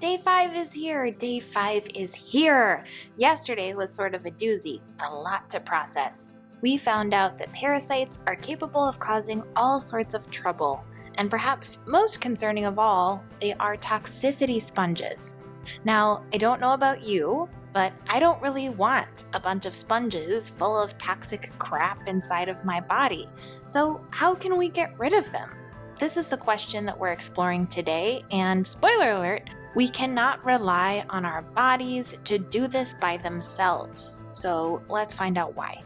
Day 5 is here. Day 5 is here. Yesterday was sort of a doozy, a lot to process. We found out that parasites are capable of causing all sorts of trouble. And perhaps most concerning of all, they are toxicity sponges. Now, I don't know about you, but I don't really want a bunch of sponges full of toxic crap inside of my body. So how can we get rid of them? This is the question that we're exploring today, and spoiler alert, we cannot rely on our bodies to do this by themselves. So let's find out why.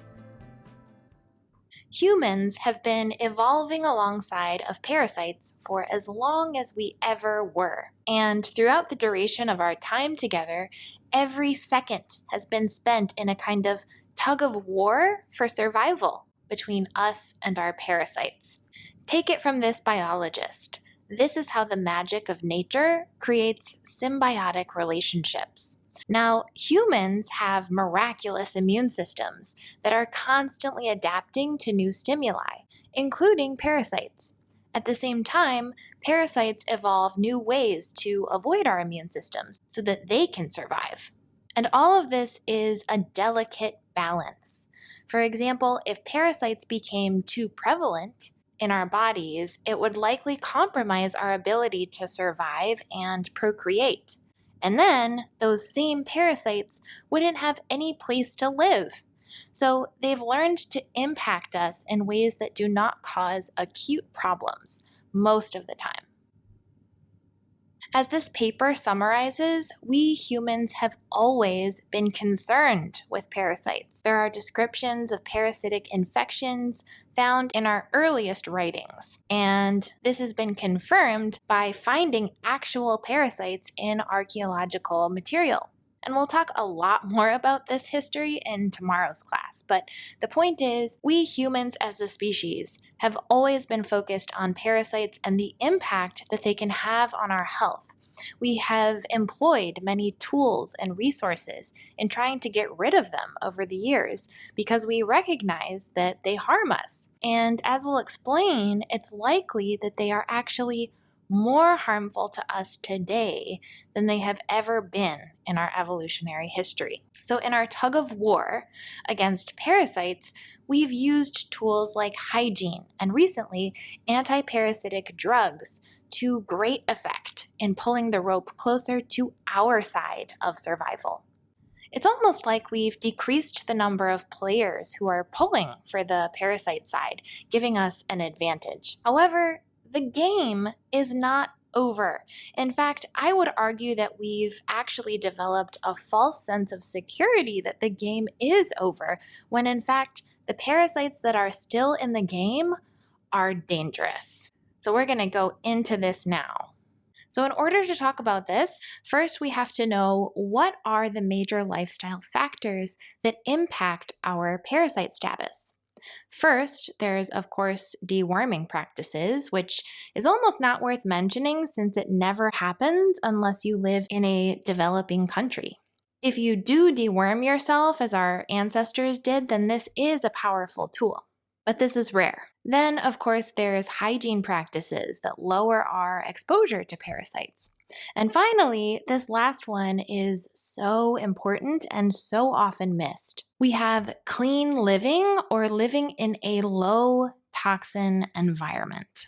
Humans have been evolving alongside of parasites for as long as we ever were. And throughout the duration of our time together, every second has been spent in a kind of tug of war for survival between us and our parasites. Take it from this biologist. This is how the magic of nature creates symbiotic relationships. Now, humans have miraculous immune systems that are constantly adapting to new stimuli, including parasites. At the same time, parasites evolve new ways to avoid our immune systems so that they can survive. And all of this is a delicate balance. For example, if parasites became too prevalent in our bodies, it would likely compromise our ability to survive and procreate. And then those same parasites wouldn't have any place to live. So they've learned to impact us in ways that do not cause acute problems most of the time. As this paper summarizes, we humans have always been concerned with parasites. There are descriptions of parasitic infections found in our earliest writings, and this has been confirmed by finding actual parasites in archaeological material. And we'll talk a lot more about this history in tomorrow's class, but the point is, we humans as a species have always been focused on parasites and the impact that they can have on our health. We have employed many tools and resources in trying to get rid of them over the years because we recognize that they harm us. And as we'll explain, it's likely that they are actually more harmful to us today than they have ever been in our evolutionary history. So in our tug of war against parasites, we've used tools like hygiene and recently anti-parasitic drugs to great effect in pulling the rope closer to our side of survival. It's almost like we've decreased the number of players who are pulling for the parasite side, giving us an advantage. However, the game is not over. In fact, I would argue that we've actually developed a false sense of security that the game is over, when in fact, the parasites that are still in the game are dangerous. So we're going to go into this now. So in order to talk about this, first we have to know what are the major lifestyle factors that impact our parasite status. First, there's, of course, deworming practices, which is almost not worth mentioning since it never happens unless you live in a developing country. If you do deworm yourself, as our ancestors did, then this is a powerful tool. But this is rare. Then, of course, there's hygiene practices that lower our exposure to parasites. And finally, this last one is so important and so often missed. We have clean living or living in a low toxin environment.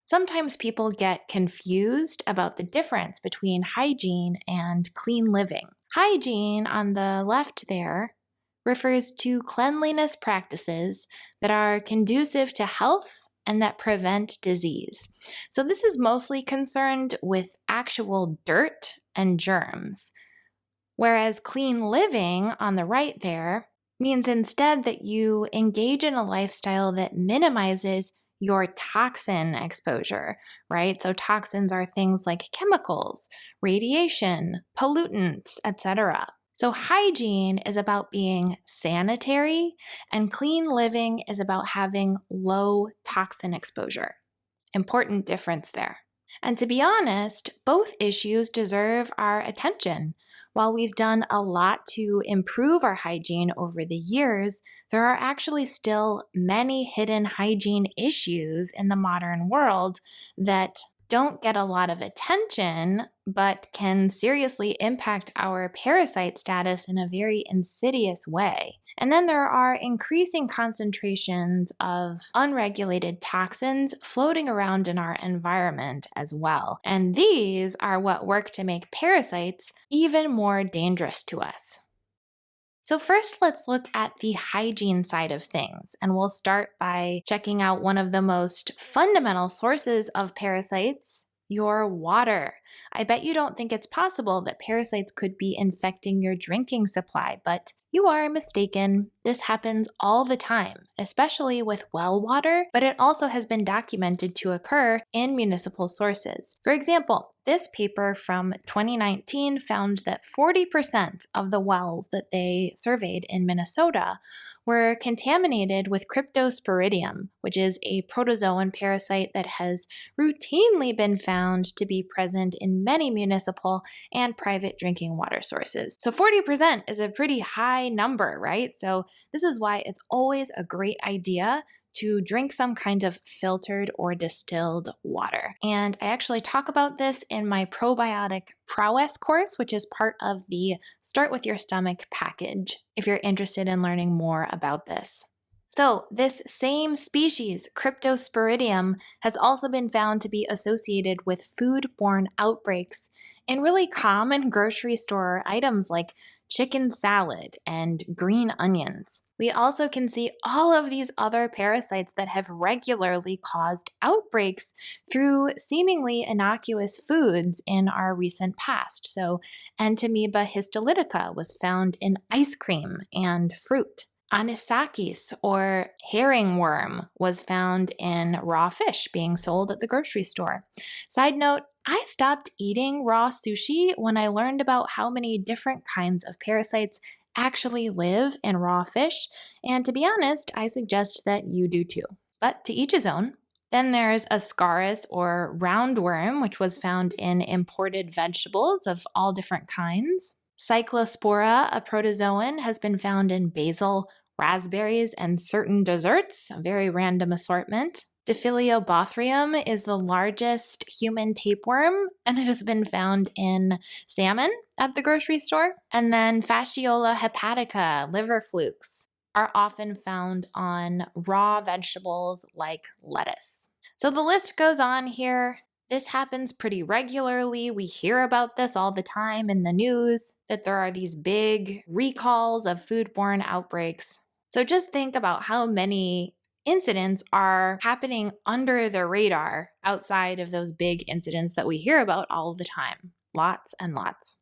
Sometimes people get confused about the difference between hygiene and clean living. Hygiene on the left there refers to cleanliness practices that are conducive to health and that prevent disease. So this is mostly concerned with actual dirt and germs, whereas clean living on the right there means instead that you engage in a lifestyle that minimizes your toxin exposure, right? So toxins are things like chemicals, radiation, pollutants, etc. So hygiene is about being sanitary, and clean living is about having low toxin exposure. Important difference there. And to be honest, both issues deserve our attention. While we've done a lot to improve our hygiene over the years, there are actually still many hidden hygiene issues in the modern world that don't get a lot of attention, but can seriously impact our parasite status in a very insidious way. And then there are increasing concentrations of unregulated toxins floating around in our environment as well. And these are what work to make parasites even more dangerous to us. So, first, let's look at the hygiene side of things. And we'll start by checking out one of the most fundamental sources of parasites, your water. I bet you don't think it's possible that parasites could be infecting your drinking supply, but you are mistaken. This happens all the time, especially with well water, but it also has been documented to occur in municipal sources. For example, this paper from 2019 found that 40% of the wells that they surveyed in Minnesota were contaminated with Cryptosporidium, which is a protozoan parasite that has routinely been found to be present in many municipal and private drinking water sources. So 40% is a pretty high number, right? So this is why it's always a great idea to drink some kind of filtered or distilled water. And I actually talk about this in my probiotic prowess course, which is part of the Start With Your Stomach package, if you're interested in learning more about this. So, this same species, Cryptosporidium, has also been found to be associated with foodborne outbreaks in really common grocery store items like chicken salad and green onions. We also can see all of these other parasites that have regularly caused outbreaks through seemingly innocuous foods in our recent past. So, Entamoeba histolytica was found in ice cream and fruit. Anisakis, or herring worm, was found in raw fish being sold at the grocery store. Side note, I stopped eating raw sushi when I learned about how many different kinds of parasites actually live in raw fish, and to be honest, I suggest that you do too. But to each his own. Then there's Ascaris, or roundworm, which was found in imported vegetables of all different kinds. Cyclospora, a protozoan, has been found in basil, raspberries, and certain desserts, a very random assortment. Diphyllobothrium is the largest human tapeworm, and it has been found in salmon at the grocery store. And then Fasciola hepatica, liver flukes, are often found on raw vegetables like lettuce. So the list goes on here. This happens pretty regularly. We hear about this all the time in the news, that there are these big recalls of foodborne outbreaks. So just think about how many incidents are happening under the radar outside of those big incidents that we hear about all the time. Lots and lots.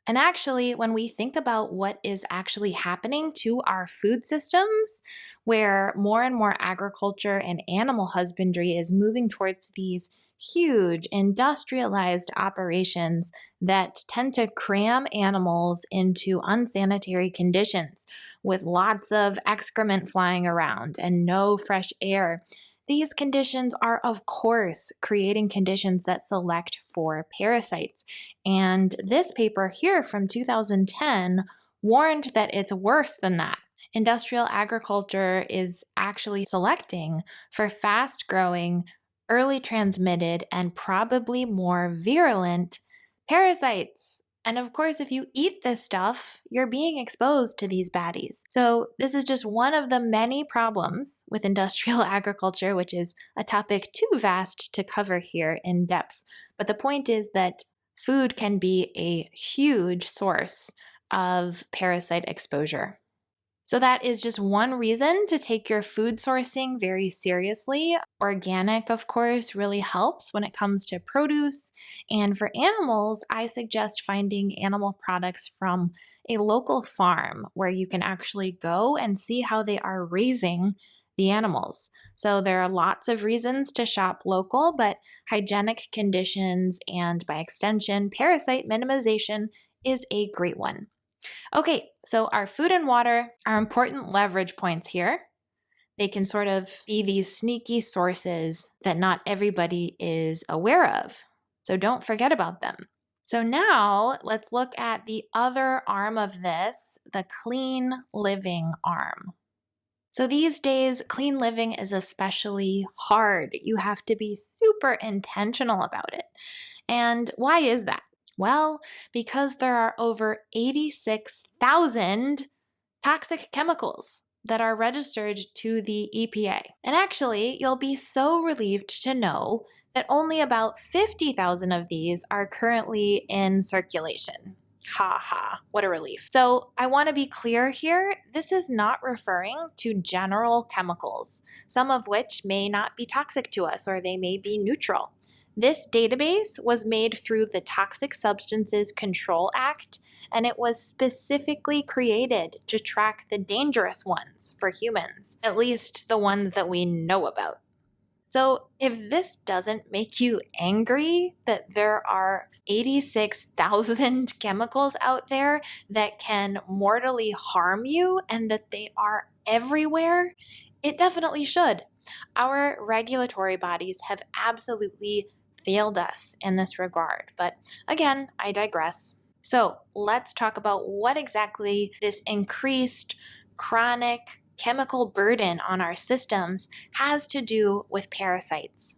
And actually, when we think about what is actually happening to our food systems, where more and more agriculture and animal husbandry is moving towards these huge industrialized operations that tend to cram animals into unsanitary conditions with lots of excrement flying around and no fresh air. These conditions are, of course, creating conditions that select for parasites. And this paper here from 2010 warned that it's worse than that. Industrial agriculture is actually selecting for fast-growing, early transmitted, and probably more virulent parasites. And of course, if you eat this stuff, you're being exposed to these baddies. So this is just one of the many problems with industrial agriculture, which is a topic too vast to cover here in depth. But the point is that food can be a huge source of parasite exposure. So that is just one reason to take your food sourcing very seriously. Organic, of course, really helps when it comes to produce. And for animals, I suggest finding animal products from a local farm where you can actually go and see how they are raising the animals. So there are lots of reasons to shop local, but hygienic conditions and by extension, parasite minimization is a great one. Okay, so our food and water are important leverage points here. They can sort of be these sneaky sources that not everybody is aware of. So don't forget about them. So now let's look at the other arm of this, the clean living arm. So these days, clean living is especially hard. You have to be super intentional about it. And why is that? Well, because there are over 86,000 toxic chemicals that are registered to the EPA. And actually, you'll be so relieved to know that only about 50,000 of these are currently in circulation. Ha ha, what a relief. So I want to be clear here, this is not referring to general chemicals, some of which may not be toxic to us or they may be neutral. This database was made through the Toxic Substances Control Act, and it was specifically created to track the dangerous ones for humans, at least the ones that we know about. So if this doesn't make you angry that there are 86,000 chemicals out there that can mortally harm you and that they are everywhere, it definitely should. Our regulatory bodies have absolutely failed us in this regard. But again, I digress. So let's talk about what exactly this increased chronic chemical burden on our systems has to do with parasites.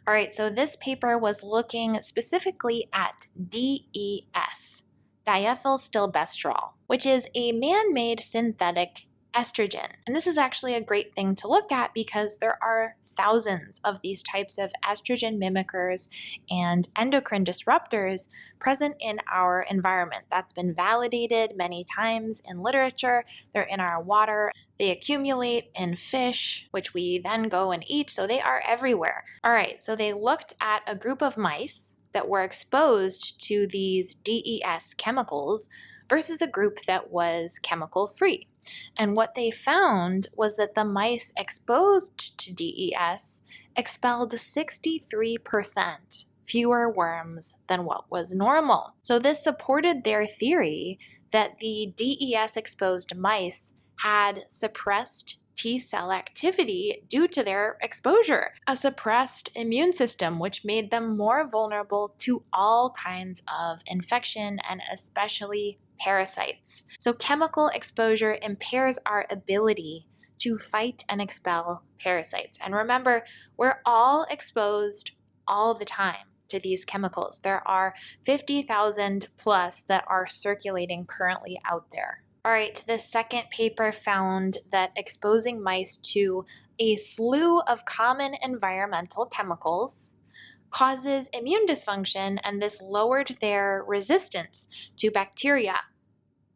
All right, so this paper was looking specifically at DES, diethylstilbestrol, which is a man-made synthetic estrogen. And this is actually a great thing to look at because there are thousands of these types of estrogen mimickers and endocrine disruptors present in our environment. That's been validated many times in literature. They're in our water. They accumulate in fish, which we then go and eat, so they are everywhere. All right, so they looked at a group of mice that were exposed to these DES chemicals versus a group that was chemical-free. And what they found was that the mice exposed to DES expelled 63% fewer worms than what was normal. So this supported their theory that the DES-exposed mice had suppressed T-cell activity due to their exposure, a suppressed immune system, which made them more vulnerable to all kinds of infection and especially parasites. So chemical exposure impairs our ability to fight and expel parasites. And remember, we're all exposed all the time to these chemicals. There are 50,000 plus that are circulating currently out there. All right, the second paper found that exposing mice to a slew of common environmental chemicals causes immune dysfunction, and this lowered their resistance to bacteria,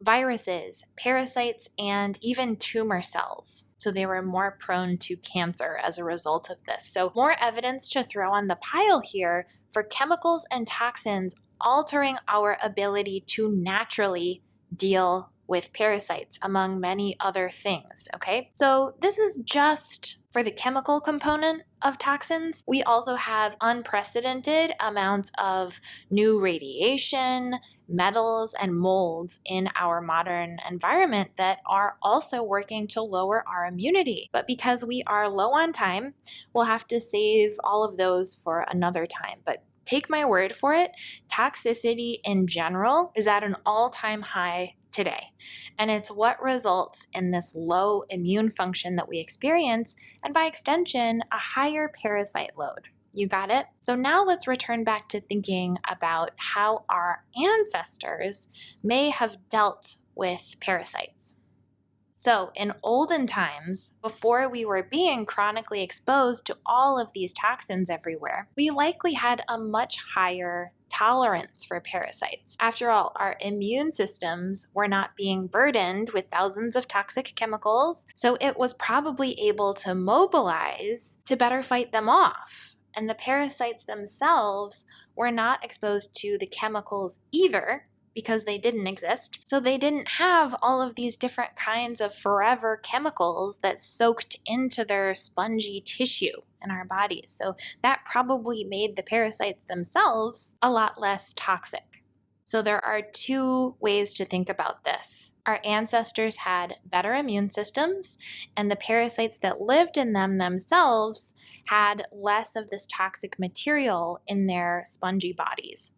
viruses, parasites, and even tumor cells. So they were more prone to cancer as a result of this. So more evidence to throw on the pile here for chemicals and toxins altering our ability to naturally deal with parasites, among many other things, okay? So this is just for the chemical component of toxins. We also have unprecedented amounts of new radiation, metals, and molds in our modern environment that are also working to lower our immunity. But because we are low on time, we'll have to save all of those for another time. But take my word for it, toxicity in general is at an all-time high today. And it's what results in this low immune function that we experience, and by extension, a higher parasite load. You got it? So now let's return back to thinking about how our ancestors may have dealt with parasites. So in olden times, before we were being chronically exposed to all of these toxins everywhere, we likely had a much higher tolerance for parasites. After all, our immune systems were not being burdened with thousands of toxic chemicals, so it was probably able to mobilize to better fight them off. And the parasites themselves were not exposed to the chemicals either, because they didn't exist. So they didn't have all of these different kinds of forever chemicals that soaked into their spongy tissue in our bodies. So that probably made the parasites themselves a lot less toxic. So there are two ways to think about this. Our ancestors had better immune systems, and the parasites that lived in them themselves had less of this toxic material in their spongy bodies.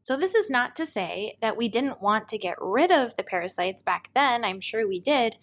So this is not to say that we didn't want to get rid of the parasites back then. I'm sure we did,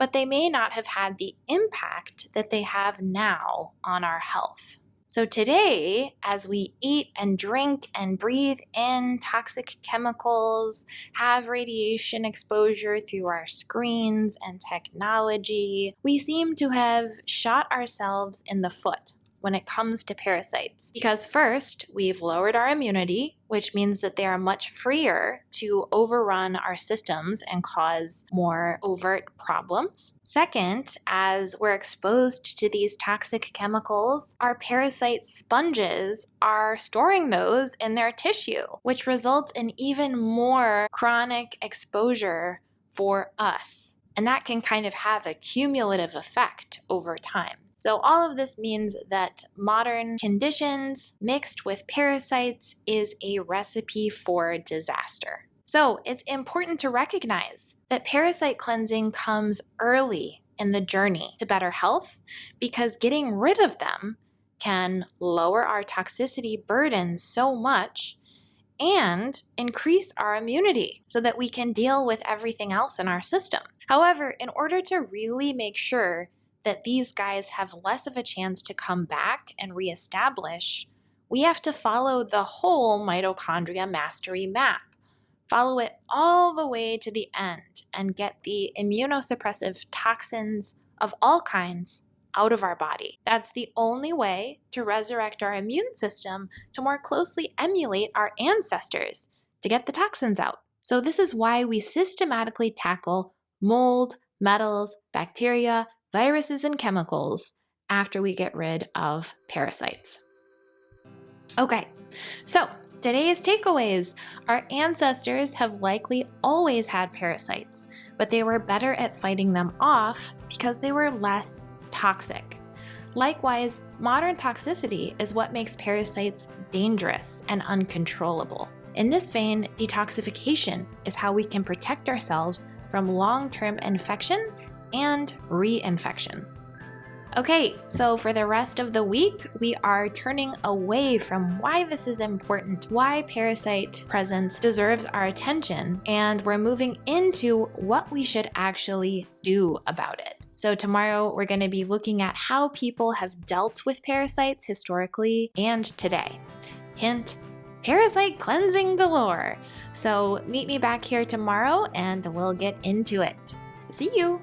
but they may not have had the impact that they have now on our health. So today, as we eat and drink and breathe in toxic chemicals, have radiation exposure through our screens and technology, we seem to have shot ourselves in the foot when it comes to parasites. Because first, we've lowered our immunity, which means that they are much freer to overrun our systems and cause more overt problems. Second, as we're exposed to these toxic chemicals, our parasite sponges are storing those in their tissue, which results in even more chronic exposure for us. And that can kind of have a cumulative effect over time. So all of this means that modern conditions mixed with parasites is a recipe for disaster. So it's important to recognize that parasite cleansing comes early in the journey to better health, because getting rid of them can lower our toxicity burden so much and increase our immunity so that we can deal with everything else in our system. However, in order to really make sure that these guys have less of a chance to come back and reestablish, we have to follow the whole mitochondria mastery map. Follow it all the way to the end and get the immunosuppressive toxins of all kinds out of our body. That's the only way to resurrect our immune system to more closely emulate our ancestors to get the toxins out. So this is why we systematically tackle mold, metals, bacteria, viruses, and chemicals after we get rid of parasites. Okay, so today's takeaways. Our ancestors have likely always had parasites, but they were better at fighting them off because they were less toxic. Likewise, modern toxicity is what makes parasites dangerous and uncontrollable. In this vein, detoxification is how we can protect ourselves from long-term infection and reinfection. Okay, so for the rest of the week, we are turning away from why this is important, why parasite presence deserves our attention, and we're moving into what we should actually do about it. So tomorrow, we're going to be looking at how people have dealt with parasites historically and today. Hint, parasite cleansing galore. So meet me back here tomorrow and we'll get into it. See you!